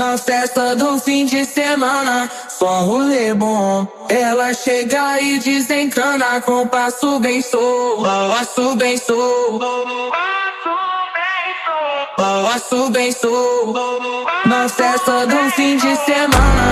Na festa do fim de semana, só rolê bom. Ela chega e desencana com passo bem sou, passo bem sou, passo bem sou. Na festa do fim de semana.